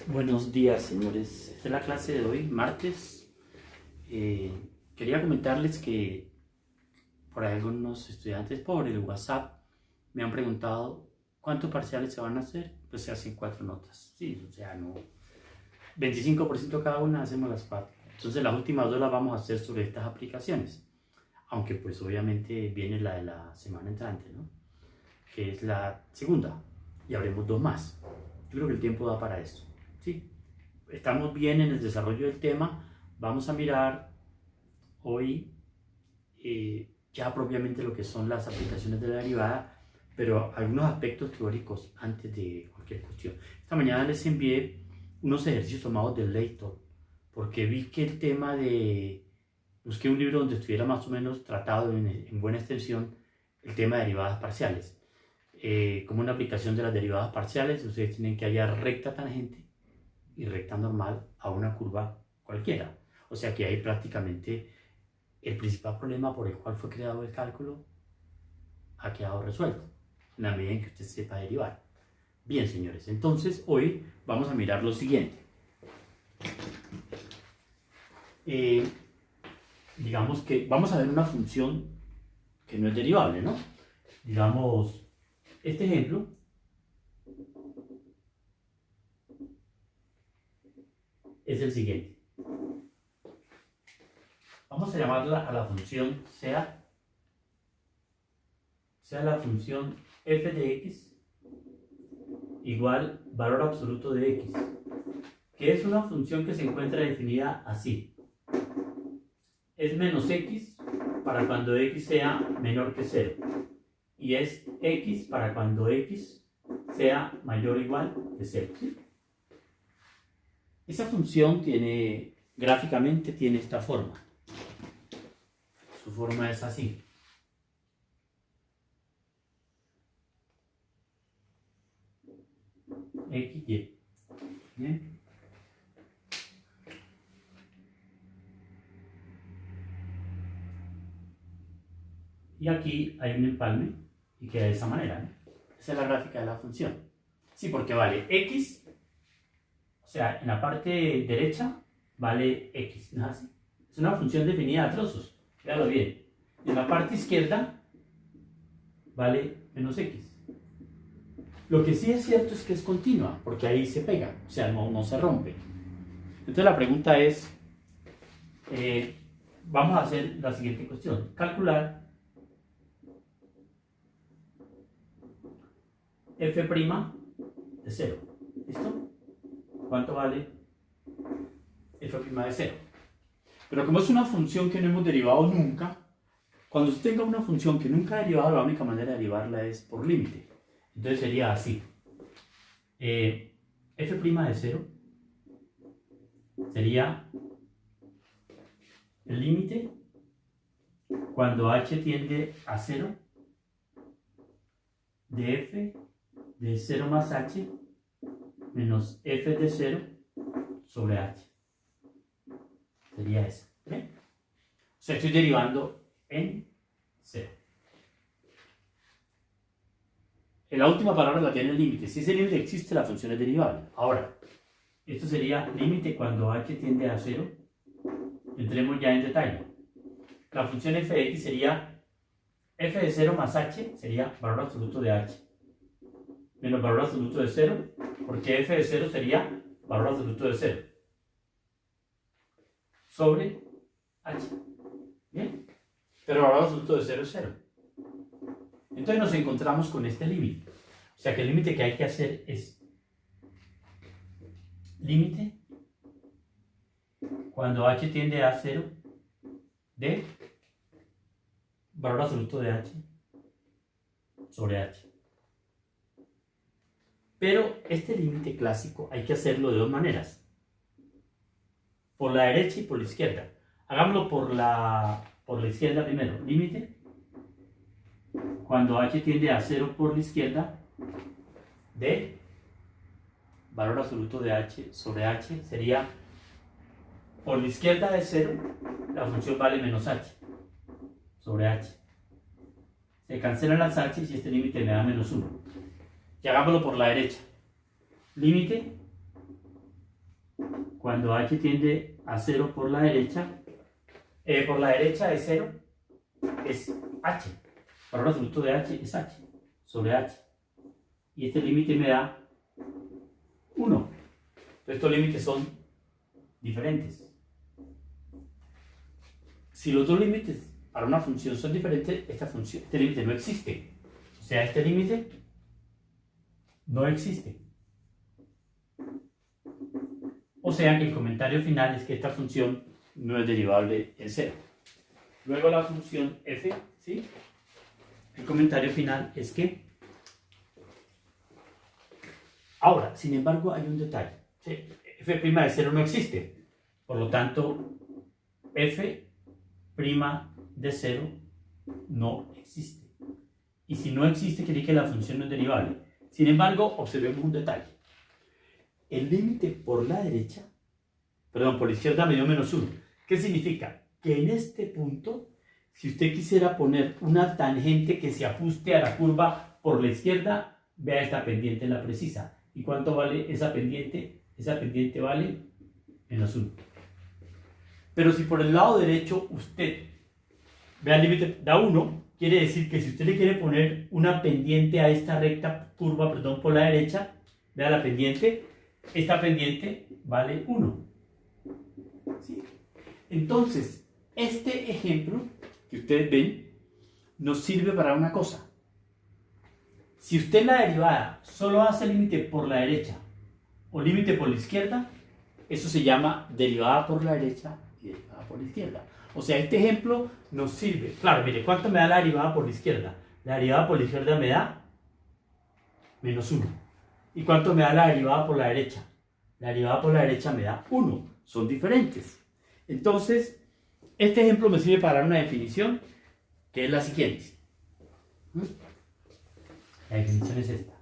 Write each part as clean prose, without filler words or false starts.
Buenos días, señores. Esta es la clase de hoy, martes. Quería comentarles que por ahí algunos estudiantes por el WhatsApp me han preguntado cuántos parciales se van a hacer. Pues se hacen 4 notas. Sí, o sea, no. 25% cada una, hacemos las 4. Entonces las últimas 2 las vamos a hacer sobre estas aplicaciones. Aunque pues obviamente viene la de la semana entrante, ¿no? Que es la segunda. Y habremos 2 más. Yo creo que el tiempo da para esto. Sí, estamos bien en el desarrollo del tema. Vamos a mirar hoy ya propiamente lo que son las aplicaciones de la derivada, pero algunos aspectos teóricos antes de cualquier cuestión. Esta mañana les envié unos ejercicios tomados del Layton, porque vi que el tema de... Busqué un libro donde estuviera más o menos tratado en buena extensión el tema de derivadas parciales. Como una aplicación de las derivadas parciales, ustedes tienen que hallar recta tangente y recta normal a una curva cualquiera. O sea que ahí prácticamente el principal problema por el cual fue creado el cálculo ha quedado resuelto, en la medida en que usted sepa derivar. Bien, señores, entonces hoy vamos a mirar lo siguiente. Digamos que vamos a ver una función que no es derivable, ¿no? Digamos, este ejemplo es el siguiente. Vamos a llamarla a la función sea la función f de x igual valor absoluto de x, que es una función que se encuentra definida así. Es menos x para cuando x sea menor que 0 y es x para cuando x sea mayor o igual que 0. Esa función gráficamente tiene esta forma. Su forma es así. X, Y. ¿Bien? Y aquí hay un empalme y queda de esa manera, ¿no? Esa es la gráfica de la función. Sí, porque vale X, o sea, en la parte derecha vale X, ¿no es así? Es una función definida a trozos, véalo bien. En la parte izquierda vale menos X. Lo que sí es cierto es que es continua, porque ahí se pega, o sea, no se rompe. Entonces la pregunta es, vamos a hacer la siguiente cuestión. Calcular f' de 0. ¿Listo? ¿Cuánto vale f' de 0? Pero como es una función que no hemos derivado nunca, cuando usted tenga una función que nunca ha derivado, la única manera de derivarla es por límite. Entonces sería así. F' de 0 sería el límite cuando h tiende a 0 de f de 0 más h menos f de 0 sobre h. Sería eso. ¿Okay? O sea, estoy derivando en 0. En la última palabra la tiene el límite. Si ese límite existe, la función es derivable. Ahora, esto sería límite cuando h tiende a 0. Entremos ya en detalle. La función f de x sería f de 0 más h, sería valor absoluto de h, menos valor absoluto de 0, porque f de 0 sería valor absoluto de 0, sobre h. ¿Bien? Pero el valor absoluto de 0 es 0. Entonces nos encontramos con este límite. O sea que el límite que hay que hacer es límite cuando h tiende a 0 de valor absoluto de h sobre h. Pero este límite clásico hay que hacerlo de dos maneras. Por la derecha y por la izquierda. Hagámoslo por la izquierda primero. Límite cuando h tiende a 0 por la izquierda de valor absoluto de h sobre h sería por la izquierda de 0, la función vale menos h sobre h. Se cancelan las h y este límite me da menos 1. Y hagámoslo por la derecha. Límite cuando h tiende a 0 por la derecha es 0, es h. Ahora el fruto de h es h sobre h. Y este límite me da 1. Entonces estos límites son diferentes. Si los dos límites para una función son diferentes, este límite no existe. O sea, este límite no existe. O sea que el comentario final es que esta función no es derivable en 0. Luego la función f, ¿sí? El comentario final es que... Ahora, sin embargo, hay un detalle. ¿Sí? F' de 0 no existe. Por lo tanto, f' de 0 no existe. Y si no existe, quiere decir que la función no es derivable. Sin embargo, observemos un detalle. El límite por la derecha, perdón, por la izquierda me dio -1. ¿Qué significa? Que en este punto, si usted quisiera poner una tangente que se ajuste a la curva por la izquierda, vea esta pendiente en la precisa. ¿Y cuánto vale esa pendiente? Esa pendiente vale -1. Pero si por el lado derecho usted, vea el límite, da 1, quiere decir que si usted le quiere poner una pendiente a esta recta curva, perdón, por la derecha, vea la pendiente, esta pendiente vale 1. ¿Sí? Entonces, este ejemplo que ustedes ven nos sirve para una cosa. Si usted en la derivada solo hace límite por la derecha o límite por la izquierda, eso se llama derivada por la derecha y derivada por la izquierda. O sea, este ejemplo nos sirve. Claro, mire, ¿cuánto me da la derivada por la izquierda? La derivada por la izquierda me da -1. ¿Y cuánto me da la derivada por la derecha? La derivada por la derecha me da 1. Son diferentes. Entonces, este ejemplo me sirve para dar una definición que es la siguiente. La definición es esta.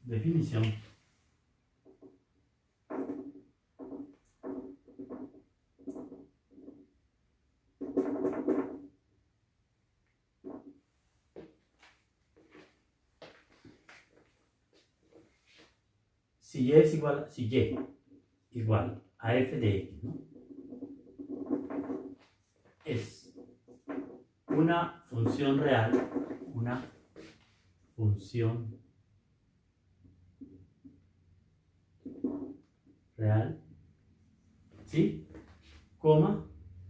Definición. Si y igual a f de x, ¿no? Es una función real, ¿sí? Coma,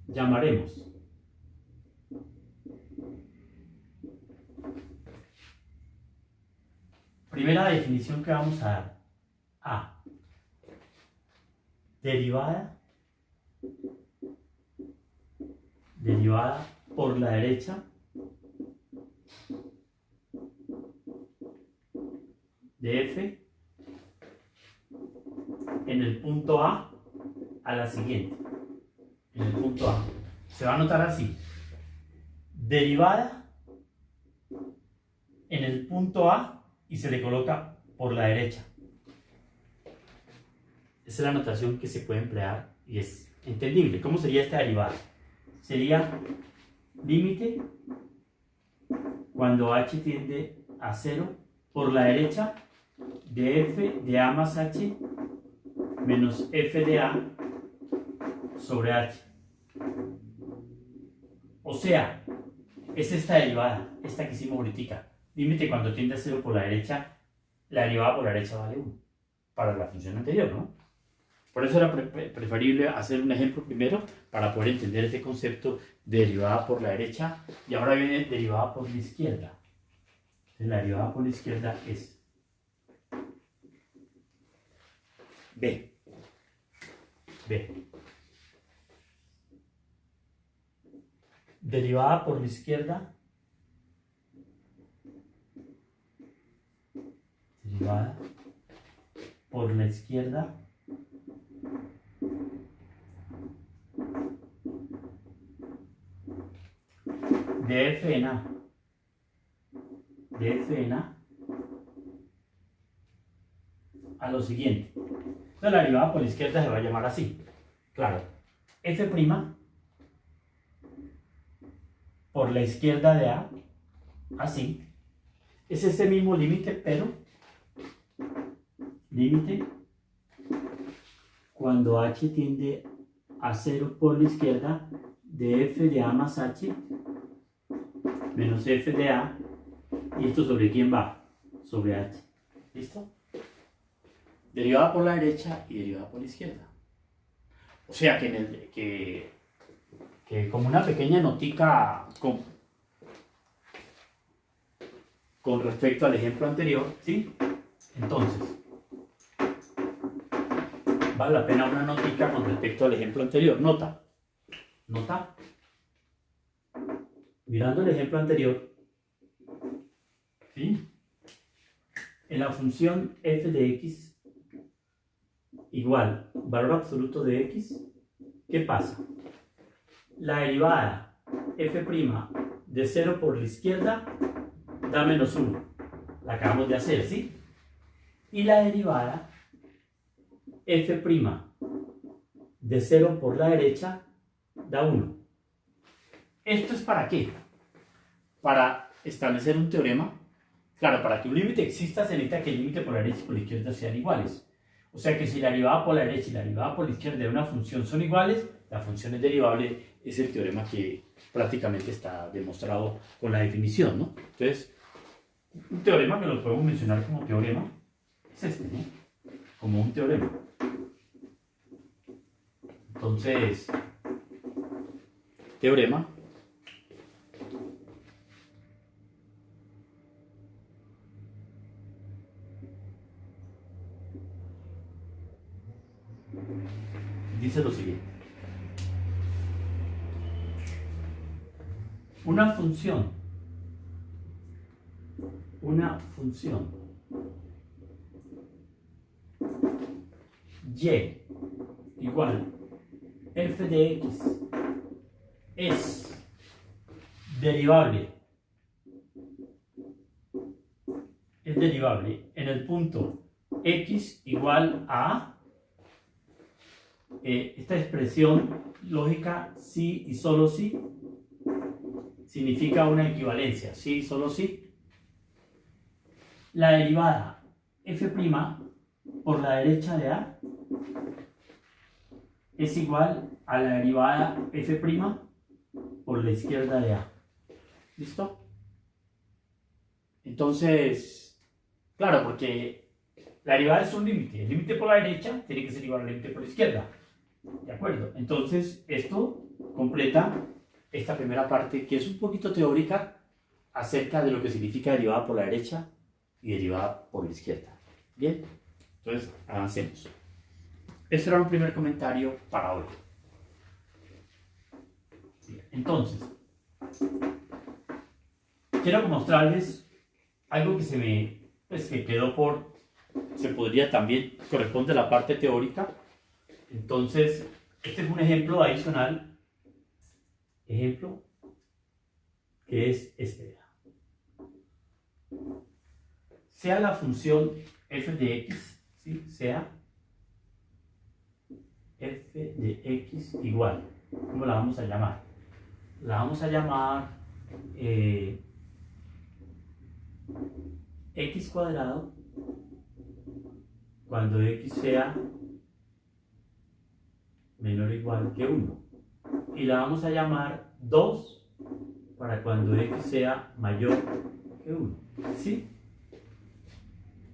llamaremos primera definición que vamos a dar a derivada por la derecha de f en el punto a la siguiente. En el punto A se va a anotar así: derivada en el punto A y se le coloca por la derecha. Esa es la anotación que se puede emplear y es entendible. ¿Cómo sería esta derivada? Sería límite cuando h tiende a 0 por la derecha de f de a más h menos f de a sobre h. O sea, es esta derivada, esta que hicimos ahorita. Límite cuando tiende a 0 por la derecha, la derivada por la derecha vale 1. Para la función anterior, ¿no? Por eso era preferible hacer un ejemplo primero para poder entender este concepto de derivada por la derecha. Y ahora viene derivada por la izquierda. Entonces, la derivada por la izquierda es b. Derivada por la izquierda. Derivada por la izquierda de f en a. A lo siguiente. Entonces la derivada por la izquierda se va a llamar así. Claro, f' por la izquierda de A, así. Es ese mismo límite, pero límite cuando h tiende a 0 por la izquierda de f de A más h menos f de A, y esto sobre quién va, sobre h. ¿Listo? Derivada por la derecha y derivada por la izquierda. O sea que como una pequeña notica con respecto al ejemplo anterior, ¿sí? Entonces, vale la pena una notica con respecto al ejemplo anterior. Nota. Mirando el ejemplo anterior, ¿sí? En la función f de x igual valor absoluto de x, ¿qué pasa? La derivada f' de 0 por la izquierda da menos 1. La acabamos de hacer, ¿sí? Y la derivada f' de 0 por la derecha da 1. ¿Esto es para qué? Para establecer un teorema. Claro, para que un límite exista se necesita que el límite por la derecha y por la izquierda sean iguales. O sea que si la derivada por la derecha y la derivada por la izquierda de una función son iguales, la función es derivable. Es el teorema que prácticamente está demostrado con la definición, ¿no? Entonces, un teorema que lo podemos mencionar como teorema es este, ¿no? Como un teorema. Entonces, teorema dice lo siguiente. Una función y igual f de x es derivable en el punto x igual a esta expresión lógica sí y solo sí significa una equivalencia, sí y solo sí. La derivada f' por la derecha de A es igual a la derivada f' por la izquierda de A. ¿Listo? Entonces, claro, porque la derivada es un límite. El límite por la derecha tiene que ser igual al límite por la izquierda. ¿De acuerdo? Entonces, esto completa esta primera parte, que es un poquito teórica acerca de lo que significa derivada por la derecha y derivada por la izquierda. Bien, entonces avancemos. Este era un primer comentario para hoy. Entonces, quiero mostrarles algo que que quedó se podría también, corresponde a la parte teórica. Entonces, este es un ejemplo adicional, que es este. Sea la función f de x, ¿sí? Sea f de x igual, ¿cómo la vamos a llamar? La vamos a llamar x cuadrado cuando x sea menor o igual que 1. Y la vamos a llamar 2 para cuando x sea mayor que 1. ¿Sí?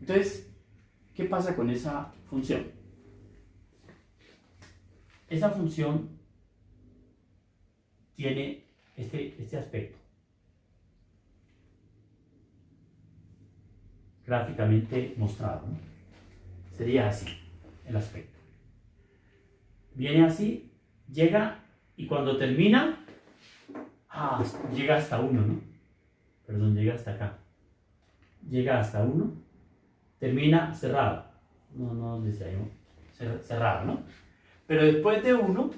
Entonces, ¿qué pasa con esa función? Esa función tiene este aspecto. Gráficamente mostrado, ¿no? Sería así el aspecto. Viene así, llega y cuando termina, llega hasta 1, ¿no? Perdón, llega hasta acá. Llega hasta 1, termina cerrado. No deseamos cerrado, ¿no? Pero después de 1,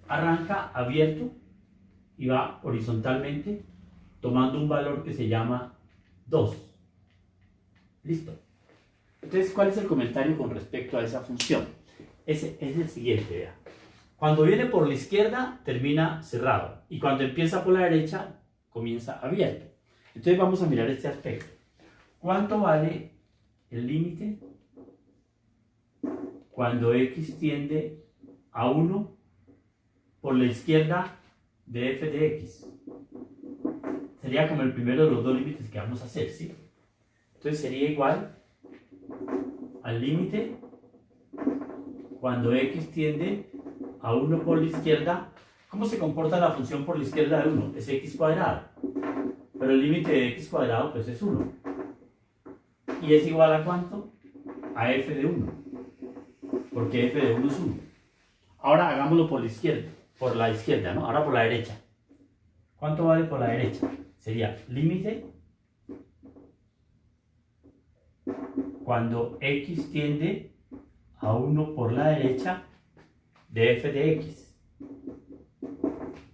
arranca abierto y va horizontalmente tomando un valor que se llama 2. Listo. Entonces, ¿cuál es el comentario con respecto a esa función? Es el siguiente, vea. Cuando viene por la izquierda, termina cerrado. Y cuando empieza por la derecha, comienza abierto. Entonces vamos a mirar este aspecto. ¿Cuánto vale el límite cuando x tiende a 1 por la izquierda de f de x? Sería como el primero de los dos límites que vamos a hacer, ¿sí? Entonces sería igual al límite cuando x tiende a 1 por la izquierda. ¿Cómo se comporta la función por la izquierda de 1? Es x cuadrado. Pero el límite de x cuadrado pues es 1. ¿Y es igual a cuánto? A f de 1. Porque f de 1 es 1. Ahora hagámoslo por la izquierda. Por la izquierda, ¿no? Ahora por la derecha. ¿Cuánto vale por la derecha? Sería límite cuando x tiende a 1 por la derecha de f de x.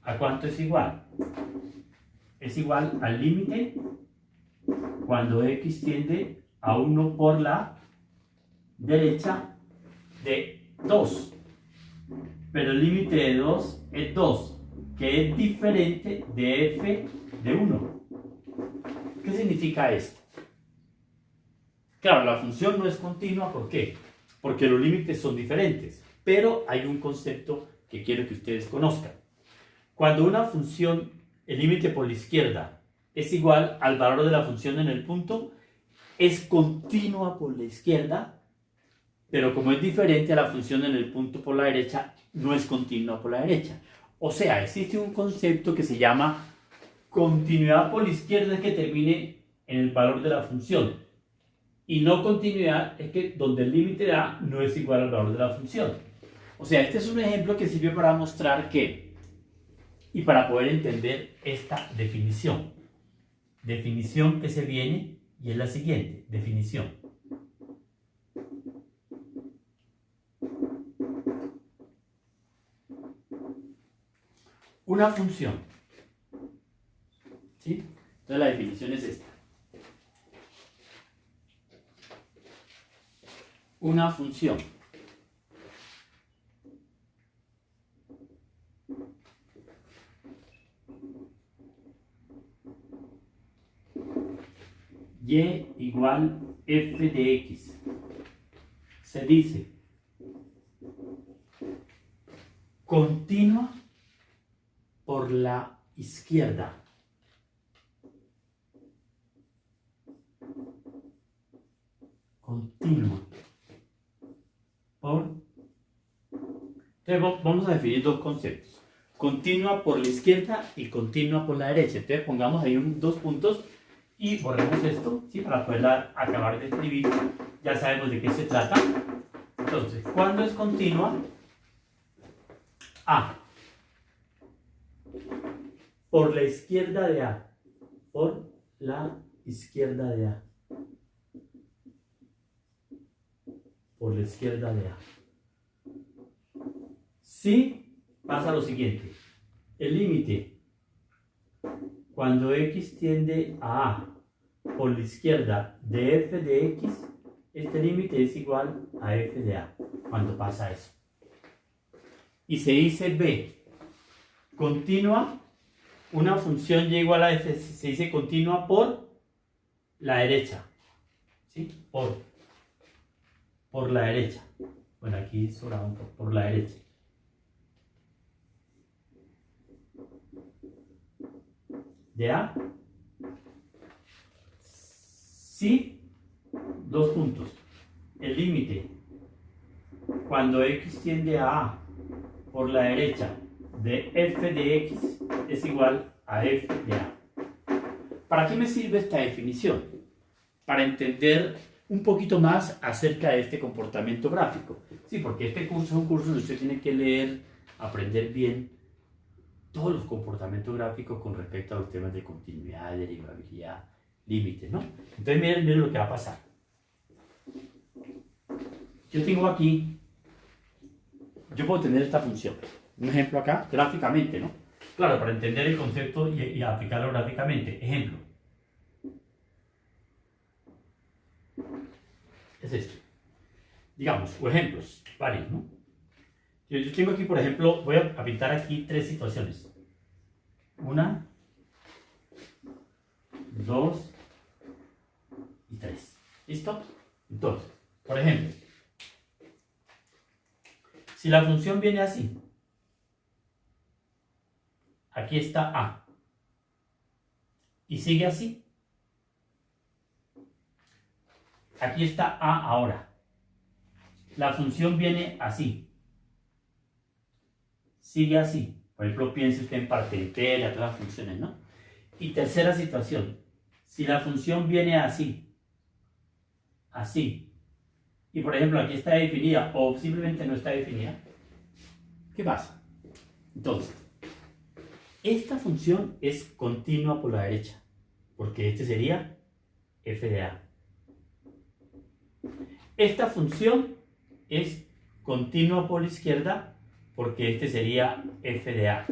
¿A cuánto es igual? Es igual al límite cuando x tiende a 1 por la derecha de 2. Pero el límite de 2 es 2, que es diferente de f de 1. ¿Qué significa esto? Claro, la función no es continua, ¿por qué? Porque los límites son diferentes, pero hay un concepto que quiero que ustedes conozcan. Cuando una función, el límite por la izquierda, es igual al valor de la función en el punto, es continua por la izquierda, pero como es diferente a la función en el punto por la derecha, no es continua por la derecha. O sea, existe un concepto que se llama continuidad por la izquierda, que termine en el valor de la función. Y no continuidad es que donde el límite de a no es igual al valor de la función. O sea, este es un ejemplo que sirve para mostrar que, y para poder entender esta definición. Definición que se viene y es la siguiente, definición. Una función. ¿Sí? Entonces la definición es esta. Una función y igual f de x se dice continua por la izquierda. Continua por... Entonces vamos a definir dos conceptos. Continua por la izquierda y continua por la derecha. Entonces pongamos ahí dos puntos y borremos esto, ¿sí? Para poder acabar de escribir. Ya sabemos de qué se trata. Entonces, ¿cuándo es continua? A. Por la izquierda de A. Por la izquierda de A. Por la izquierda de A. Si pasa lo siguiente. El límite cuando x tiende a A por la izquierda de f de x, este límite es igual a f de A cuando pasa eso. Y se dice B. Continua, una función y igual a f, se dice continua por la derecha. ¿Sí? Por la derecha. Bueno, aquí sobra un poco, por la derecha. ¿De A? Si, dos puntos. El límite cuando x tiende a A por la derecha de f de x es igual a f de A. ¿Para qué me sirve esta definición? Para entender un poquito más acerca de este comportamiento gráfico. Sí, porque este curso es un curso donde usted tiene que leer, aprender bien todos los comportamientos gráficos con respecto a los temas de continuidad, derivabilidad, límites, ¿no? Entonces miren lo que va a pasar. Yo tengo aquí, yo puedo tener esta función. Un ejemplo acá, gráficamente, ¿no? Claro, para entender el concepto y aplicarlo gráficamente. Ejemplo. Es esto. Digamos, o ejemplos, varios, ¿no? Yo tengo aquí, por ejemplo, voy a pintar aquí tres situaciones. Una, 2 y 3. ¿Listo? Entonces, por ejemplo, si la función viene así, aquí está A, y sigue así, aquí está A ahora, la función viene así, sigue así. Por ejemplo, piense usted en parte entera, todas las funciones, ¿no? Y tercera situación, si la función viene así, así, y por ejemplo aquí está definida o simplemente no está definida, ¿qué pasa? Entonces, esta función es continua por la derecha, porque este sería f de a. Esta función es continua por la izquierda, porque este sería f de a.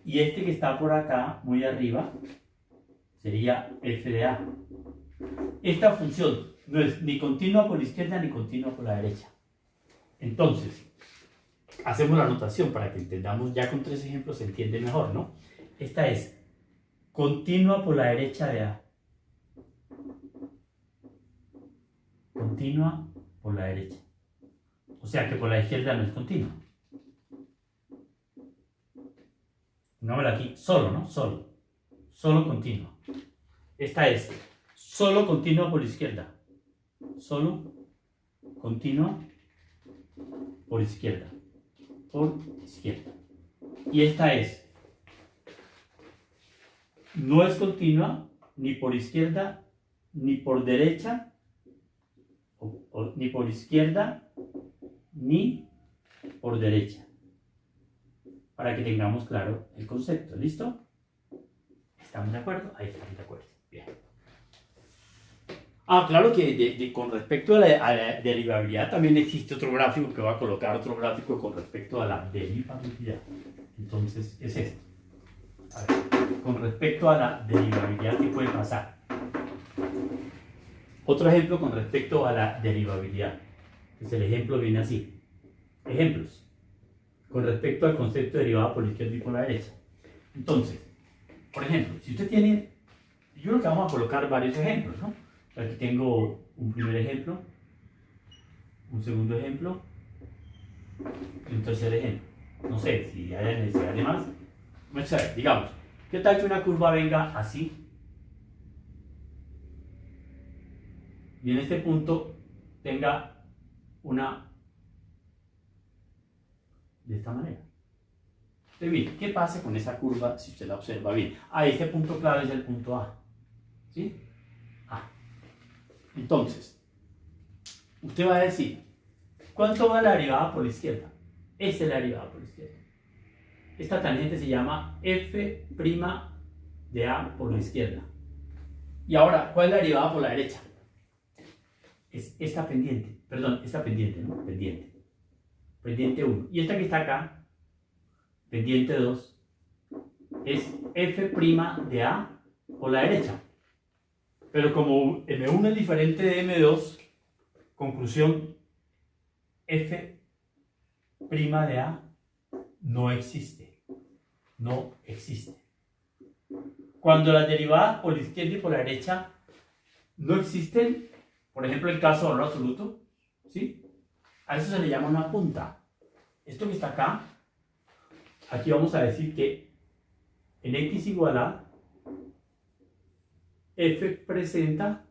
Y este que está por acá, muy arriba, sería f de a. Esta función no es ni continua por la izquierda ni continua por la derecha. Entonces, hacemos la anotación para que entendamos, ya con 3 ejemplos se entiende mejor, ¿no? Esta es continua por la derecha de a. Continua por la derecha. O sea que por la izquierda no es continua. Pongámosla aquí, solo, ¿no? Solo. Solo continua. Esta es solo continua por la izquierda. Solo continua por izquierda. Por izquierda. Y esta es no es continua ni por izquierda ni por derecha, ni por izquierda ni por derecha, para que tengamos claro el concepto. ¿Listo? ¿Estamos de acuerdo? Ahí estamos de acuerdo. Bien. Claro que con respecto a la derivabilidad también existe otro gráfico que va a colocar otro gráfico con respecto a la derivabilidad. Entonces es esto. A ver, con respecto a la derivabilidad, ¿qué puede pasar? Otro ejemplo con respecto a la derivabilidad. Pues el ejemplo viene así. Ejemplos. Con respecto al concepto de derivada por la izquierda y por la derecha. Entonces, por ejemplo, si usted tiene, yo creo que vamos a colocar varios ejemplos, ¿no? Aquí tengo un primer ejemplo, un segundo ejemplo y un tercer ejemplo. No sé si hay necesidad de más. Vamos a ver, digamos, ¿qué tal que una curva venga así? Y en este punto tenga una de esta manera. Entonces, bien, ¿qué pasa con esa curva si usted la observa bien? Este punto clave es el punto A. ¿Sí? A. Entonces, usted va a decir, ¿cuánto va la derivada por la izquierda? Esta es la derivada por la izquierda. Esta tangente se llama f' de A por la izquierda. Y ahora, ¿cuál es la derivada por la derecha? Es esta pendiente, perdón, esta pendiente, ¿no? Pendiente. Pendiente 1. Y esta que está acá, pendiente 2, es f' de A por la derecha. Pero como M1 es diferente de M2, conclusión, f' de A no existe. No existe. Cuando las derivadas por la izquierda y por la derecha no existen, por ejemplo el caso de valor absoluto, ¿sí? A eso se le llama una punta. Esto que está acá, aquí vamos a decir que en x igual a f presenta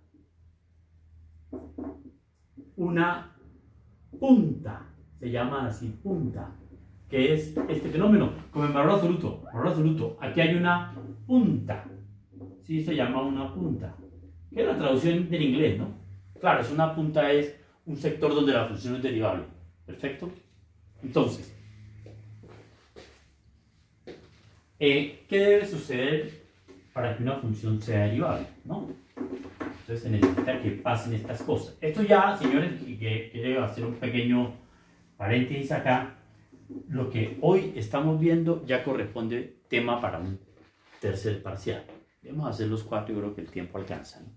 una punta, se llama así, punta, que es este fenómeno, como en valor absoluto, aquí hay una punta, ¿sí? Se llama una punta, que es la traducción del inglés, ¿no? Claro, es una punta, es un sector donde la función es derivable, ¿perfecto? Entonces, ¿qué debe suceder para que una función sea derivable, ¿no? Entonces se necesita que pasen estas cosas. Esto ya, señores, que quiero hacer un pequeño paréntesis acá. Lo que hoy estamos viendo ya corresponde tema para un tercer parcial. Vamos a hacer los 4 y creo que el tiempo alcanza, ¿no?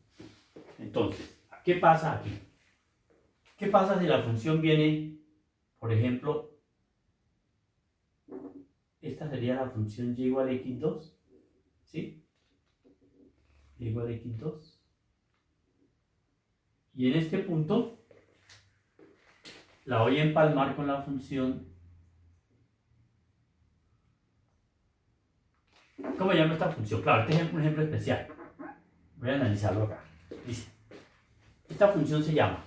Entonces, ¿qué pasa aquí? ¿Qué pasa si la función viene, por ejemplo, esta sería la función y igual a x2, ¿sí? igual a x2. Y en este punto la voy a empalmar con la función. ¿Cómo llamo esta función? Claro, este es un ejemplo especial. Voy a analizarlo acá. Dice, esta función se llama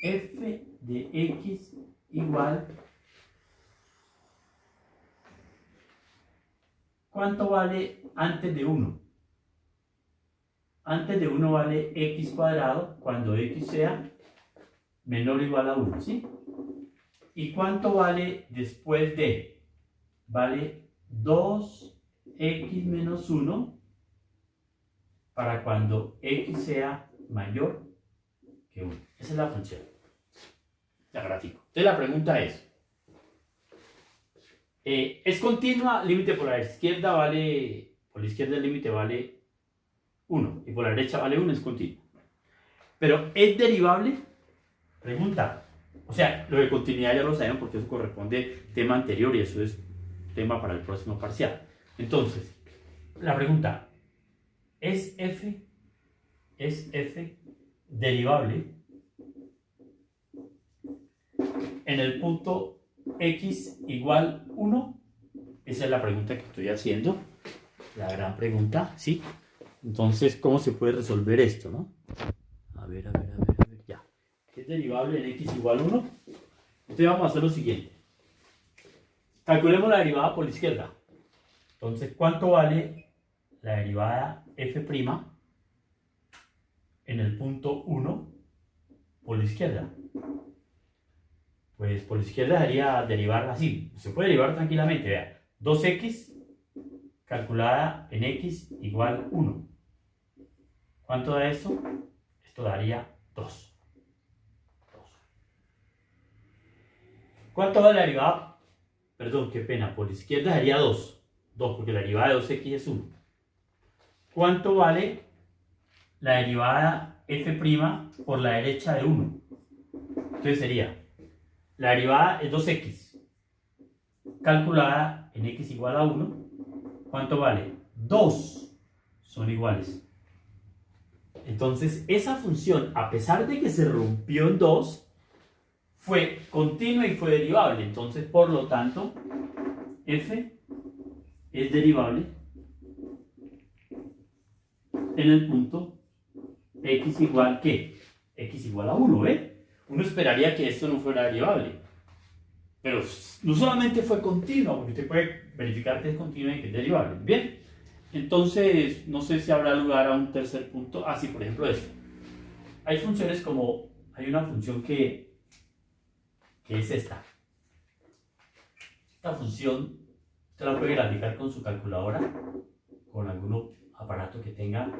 f de x igual. ¿Cuánto vale antes de 1? Antes de 1 vale x cuadrado cuando x sea menor o igual a 1, ¿sí? ¿Y cuánto vale después de? Vale 2x menos 1 para cuando x sea mayor que 1. Esa es la función. La gráfico. Entonces la pregunta ¿es continua? Límite por la izquierda vale, por la izquierda el límite vale 1 y por la derecha vale 1, es continua. Pero ¿es derivable? Pregunta. O sea, lo de continuidad ya lo saben porque eso corresponde al tema anterior y eso es tema para el próximo parcial. Entonces, la pregunta, ¿es f derivable en el punto x igual 1? Esa es la pregunta que estoy haciendo, la gran pregunta, ¿sí? Entonces, ¿cómo se puede resolver esto, no? A ver, ya. ¿Es derivable en x igual 1? Entonces vamos a hacer lo siguiente. Calculemos la derivada por la izquierda. Entonces, ¿cuánto vale la derivada f' en el punto 1 por la izquierda? Pues por la izquierda sería derivar así. Se puede derivar tranquilamente, vea. 2x calculada en x igual 1. ¿Cuánto da esto? Esto daría 2. ¿Cuánto vale la derivada? Perdón, qué pena. Por la izquierda sería 2. 2, porque la derivada de 2x es 1. ¿Cuánto vale la derivada f' por la derecha de 1? Entonces sería, la derivada es 2x calculada en x igual a 1. ¿Cuánto vale? 2 son iguales. Entonces, esa función, a pesar de que se rompió en 2, fue continua y fue derivable. Entonces, por lo tanto, f es derivable en el punto x igual, ¿qué? X igual a 1, ¿eh? Uno esperaría que esto no fuera derivable. Pero no solamente fue continua, porque usted puede verificar que es continua y que es derivable. Bien, entonces no sé si habrá lugar a un tercer punto. Sí, por ejemplo esto. Hay funciones como, hay una función que es esta. Esta función usted la puede graficar con su calculadora, con algún aparato que tenga,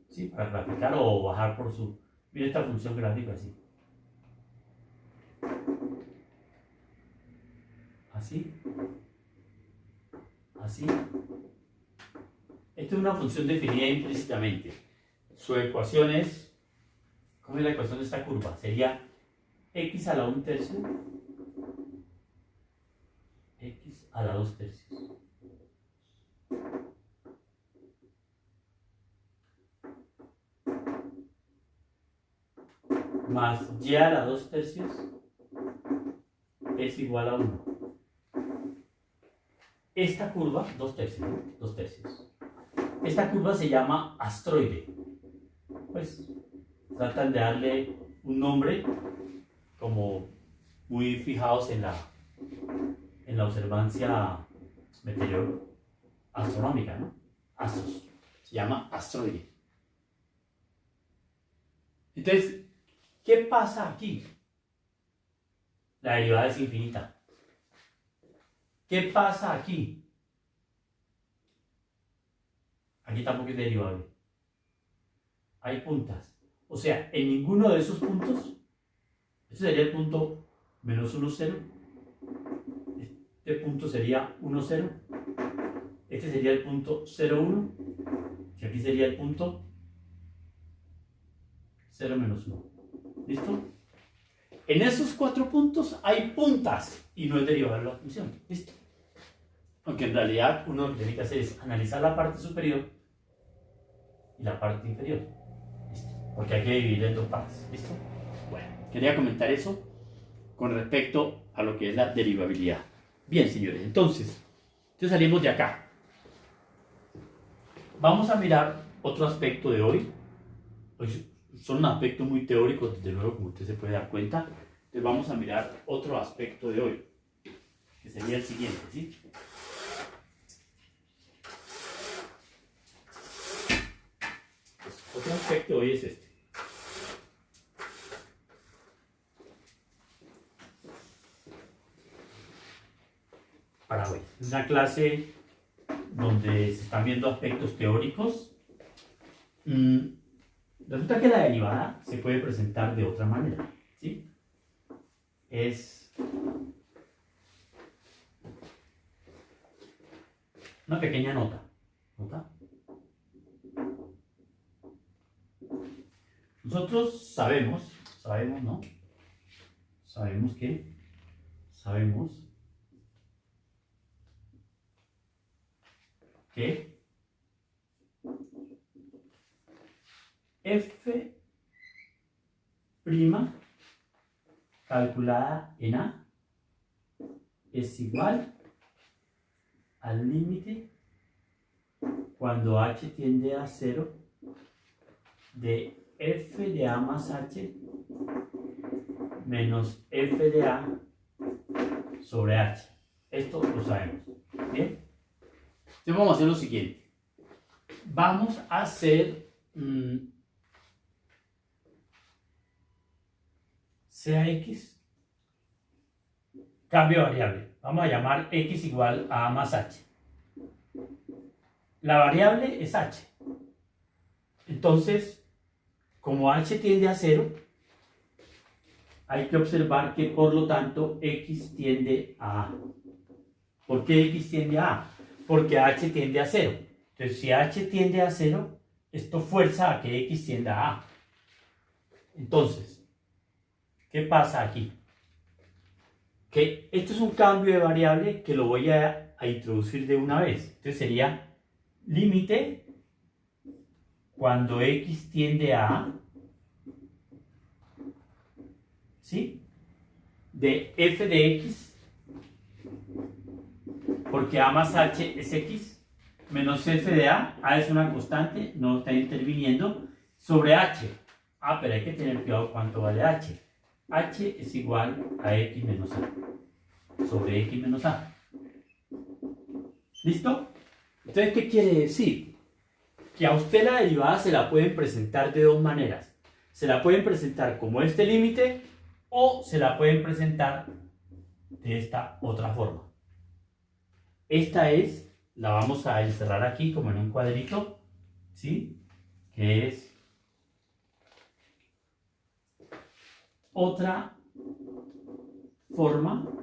¿sí? Para graficar o bajar por su... Mira esta función gráfica así. Así. Así. Esta es una función definida implícitamente. Su ecuación es, ¿cómo es la ecuación de esta curva? Sería x a la 1/3, x a la 2/3. Más y a la 2/3 es igual a 1. Esta curva, 2/3, ¿no? 2/3. Esta curva se llama astroide. Pues tratan de darle un nombre como muy fijados en la observancia astronómica, ¿no? Astros. Se llama astroide. Entonces, ¿qué pasa aquí? La derivada es infinita. ¿Qué pasa aquí? Aquí tampoco es derivable. Hay puntas. O sea, en ninguno de esos puntos, este sería el punto menos 1, 0. Este punto sería 1, 0. Este sería el punto 0, 1. Y aquí sería el punto 0, menos 1. ¿Listo? En esos 4 puntos hay puntas y no es derivable la función. ¿Listo? Aunque en realidad uno lo que tiene que hacer es analizar la parte superior y la parte inferior. ¿Listo? Porque hay que dividir en dos partes. ¿Listo? Bueno, quería comentar eso con respecto a lo que es la derivabilidad. Bien, señores, entonces salimos de acá. Vamos a mirar otro aspecto de hoy. Son aspectos muy teóricos, desde luego, como usted se puede dar cuenta. Entonces vamos a mirar otro aspecto de hoy, que sería el siguiente, ¿sí? Pues, otro aspecto de hoy es este. Para hoy. Es una clase donde se están viendo aspectos teóricos. Resulta que la derivada se puede presentar de otra manera, ¿sí? Es una pequeña nota. Nosotros sabemos, ¿no? Sabemos que f' calculada en A es igual al límite cuando h tiende a 0 de f de A más h menos f de A sobre h. Esto lo sabemos. ¿Bien? Entonces vamos a hacer lo siguiente. Vamos a hacer sea x, cambio de variable. Vamos a llamar x igual a más h. La variable es h. Entonces, como h tiende a 0, hay que observar que por lo tanto x tiende a a. ¿Por qué x tiende a a? Porque h tiende a 0. Entonces, si h tiende a 0, esto fuerza a que x tienda a a. Entonces, ¿qué pasa aquí? Que esto es un cambio de variable que lo voy a introducir de una vez. Entonces sería límite cuando x tiende a a, ¿sí? De f de x, porque a más h es x, menos f de a es una constante, no está interviniendo, sobre h. Pero hay que tener cuidado cuánto vale h. H es igual a x menos a, sobre x menos a. ¿Listo? Entonces, ¿qué quiere decir? Que a usted la derivada se la pueden presentar de dos maneras. Se la pueden presentar como este límite o se la pueden presentar de esta otra forma. Esta la vamos a encerrar aquí como en un cuadrito, ¿sí? Que es otra forma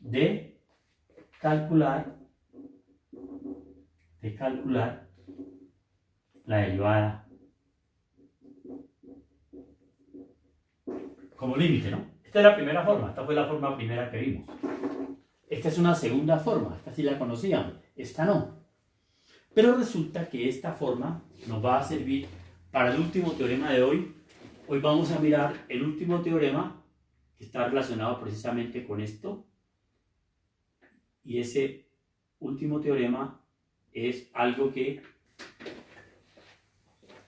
de calcular la derivada como límite, ¿no? Esta es la primera forma, esta fue la forma primera que vimos. Esta es una segunda forma, esta sí la conocíamos, esta no. Pero resulta que esta forma nos va a servir para el último teorema de hoy. Hoy vamos a mirar el último teorema que está relacionado precisamente con esto. Y ese último teorema es algo que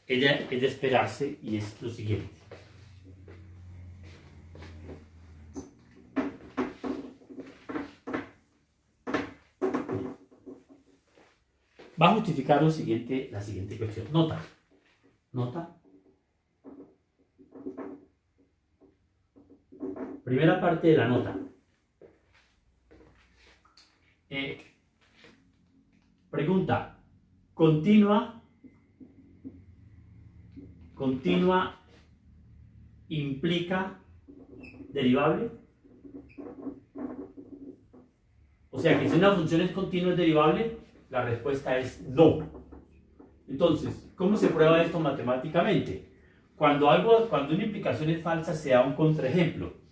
es de esperarse y es lo siguiente. Va a justificar la siguiente cuestión. Nota. Primera parte de la nota. Pregunta. Continua implica derivable. O sea que si una función es continua es derivable, la respuesta es no. Entonces, ¿cómo se prueba esto matemáticamente? Cuando una implicación es falsa, se da un contraejemplo.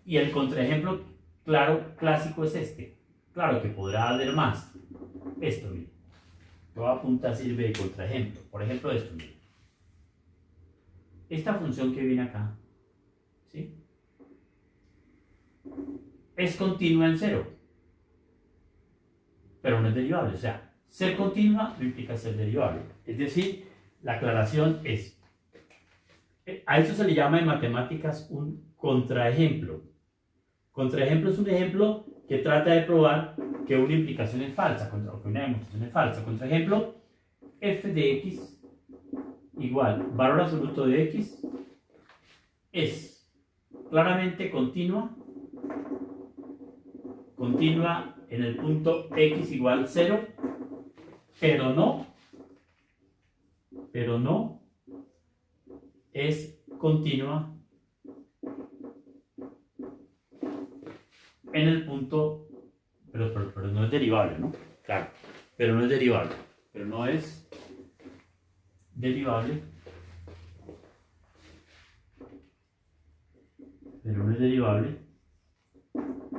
Y el contraejemplo, claro, clásico es este. Claro que podrá haber más. Esto, miren. Toda punta sirve de contraejemplo. Por ejemplo, esto. Mira. Esta función que viene acá, ¿sí? Es continua en cero, pero no es derivable. O sea, ser continua no implica ser derivable. Es decir, la aclaración es, a eso se le llama en matemáticas un contraejemplo. Contraejemplo es un ejemplo que trata de probar que una implicación es falsa, o que una demostración es falsa. Contraejemplo, f de x igual valor absoluto de x es claramente continua en el punto x igual 0, pero no es continua en el punto, pero no es derivable, ¿no? Claro, pero no es derivable, pero no es derivable,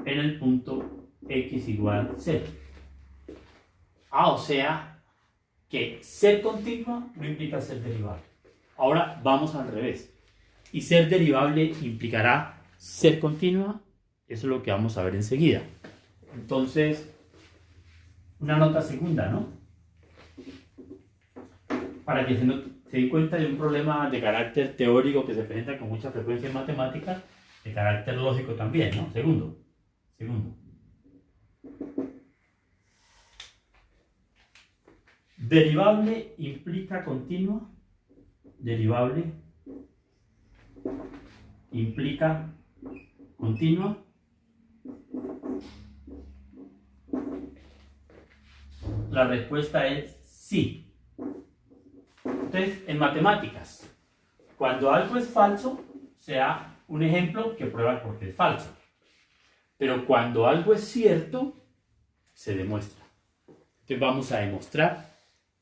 en el punto x igual 0. O sea que ser continua no implica ser derivable. Ahora vamos al revés. Y ser derivable implicará ser continua. Eso es lo que vamos a ver enseguida. Entonces, una nota segunda, ¿no? Para que se den cuenta de un problema de carácter teórico que se presenta con mucha frecuencia en matemáticas, de carácter lógico también, ¿no? Segundo. Derivable implica continua. Derivable implica continua. La respuesta es sí. Entonces, en matemáticas, cuando algo es falso, se da un ejemplo que prueba por qué es falso. Pero cuando algo es cierto, se demuestra. Entonces vamos a demostrar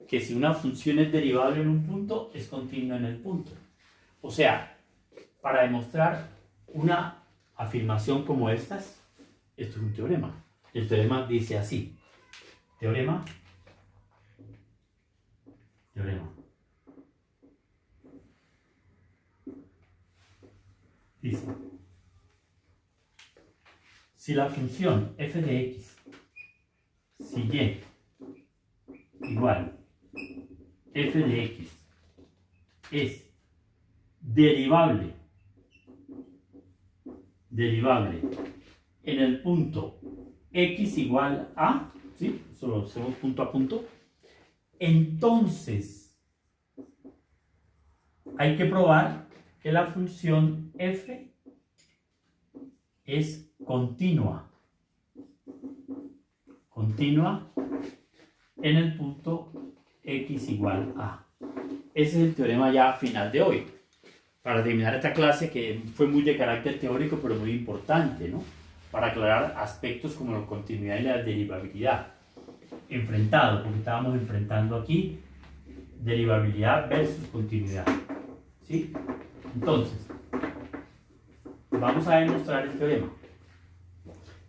que si una función es derivable en un punto, es continua en el punto. O sea, para demostrar una afirmación como estas, esto es un teorema. El teorema dice así. Teorema. Dice, si la función f de x, si y igual f de x es derivable en el punto x igual a, ¿sí? Eso lo hacemos punto a punto. Entonces, hay que probar que la función f es continua en el punto x igual a. Ese es el teorema ya final de hoy. Para terminar esta clase, que fue muy de carácter teórico, pero muy importante, ¿no? Para aclarar aspectos como la continuidad y la derivabilidad. Enfrentado, porque estábamos enfrentando aquí derivabilidad versus continuidad. ¿Sí? Entonces, vamos a demostrar el teorema.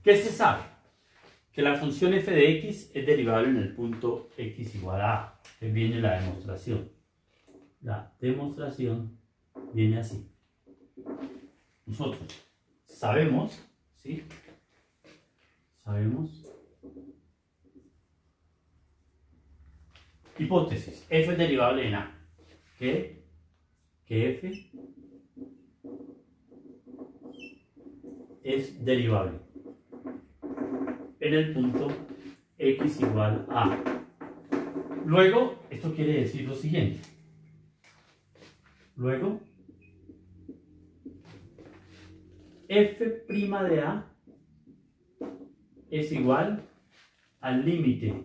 ¿Qué se sabe? Que la función f de x es derivable en el punto x igual a a. Entonces viene la demostración. La demostración viene así. Nosotros sabemos, ¿sí? Hipótesis. F es derivable en a. Que f es derivable en el punto x igual a. Luego, esto quiere decir lo siguiente. Luego, f' de a es igual al límite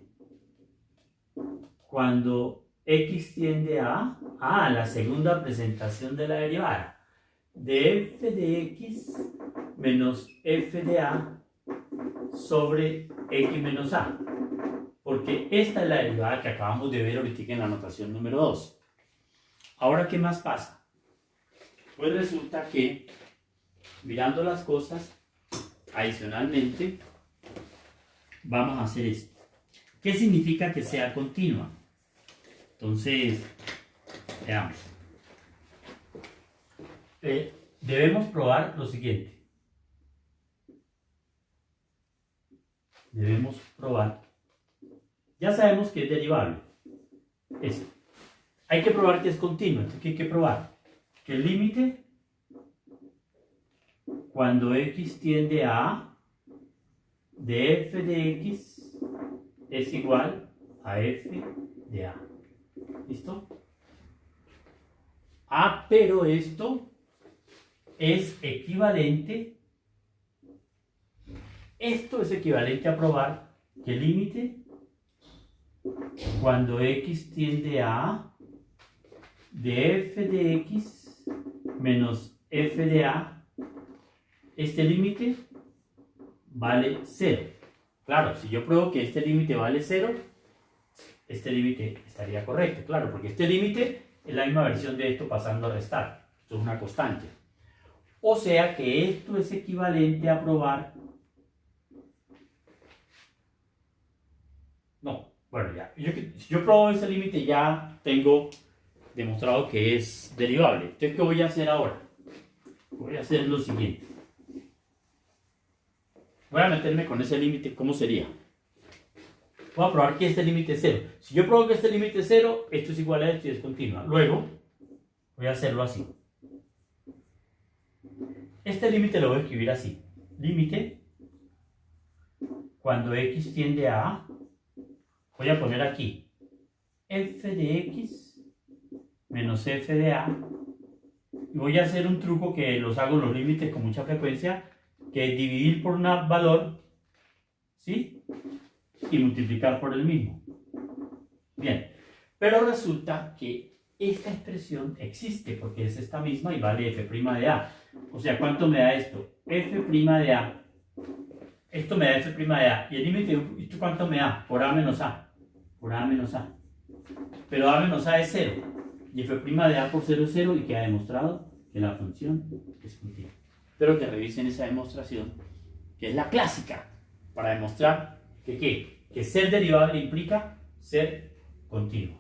cuando x tiende a la segunda presentación de la derivada de f de x menos f de a sobre x menos a, porque esta es la derivada que acabamos de ver ahorita en la notación número 2. Ahora, ¿qué más pasa? Pues resulta que, mirando las cosas, adicionalmente, vamos a hacer esto. ¿Qué significa que sea continua? Entonces, veamos. Debemos probar lo siguiente. Debemos probar. Ya sabemos que es derivable. Hay que probar que es continuo. Entonces, ¿qué hay que probar? Que el límite, cuando x tiende a A, de f de x es igual a f de A. ¿Listo? Ah, pero esto es equivalente. Esto es equivalente a probar que el límite, cuando x tiende a A, de f de x menos f de A, este límite vale 0. Claro, si yo pruebo que este límite vale 0, este límite estaría correcto, claro, porque este límite es la misma versión de esto pasando a restar. Esto es una constante. O sea que esto es equivalente a probar. No, bueno, ya. Si yo pruebo ese límite, ya tengo demostrado que es derivable. Entonces, ¿qué voy a hacer ahora? Voy a hacer lo siguiente. Voy a meterme con ese límite. ¿Cómo sería? Voy a probar que este límite es 0. Si yo pruebo que este límite es 0, esto es igual a esto y es continua. Luego, voy a hacerlo así. Este límite lo voy a escribir así. Límite, cuando x tiende a A, voy a poner aquí f de x menos f de A. Y voy a hacer un truco que los hago en los límites con mucha frecuencia, que es dividir por un valor, ¿sí? Y multiplicar por el mismo. Bien, pero resulta que esta expresión existe porque es esta misma y vale f' de A. O sea, ¿cuánto me da esto? F' de A. Esto me da f' de A. ¿Y el límite, esto cuánto me da? Por A menos A. Por A menos A. Pero A menos A es 0. Y f' de A por 0 es 0 y queda demostrado que la función es continua. Espero que revisen esa demostración, que es la clásica, para demostrar que ¿qué? Que ser derivable implica ser continuo.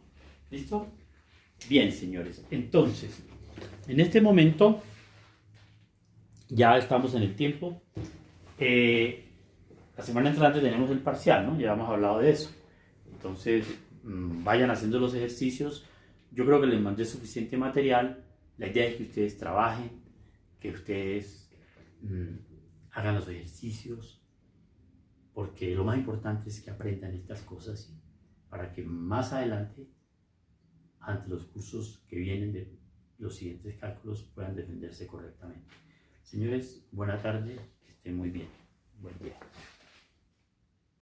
¿Listo? Bien, señores. Entonces, en este momento ya estamos en el tiempo. La semana entrante tenemos el parcial, ¿no? Ya hemos hablado de eso. Entonces, vayan haciendo los ejercicios. Yo creo que les mandé suficiente material. La idea es que ustedes trabajen, que ustedes hagan los ejercicios, porque lo más importante es que aprendan estas cosas para que más adelante, ante los cursos que vienen de los siguientes cálculos, puedan defenderse correctamente. Señores, buena tarde, que estén muy bien. Buen día.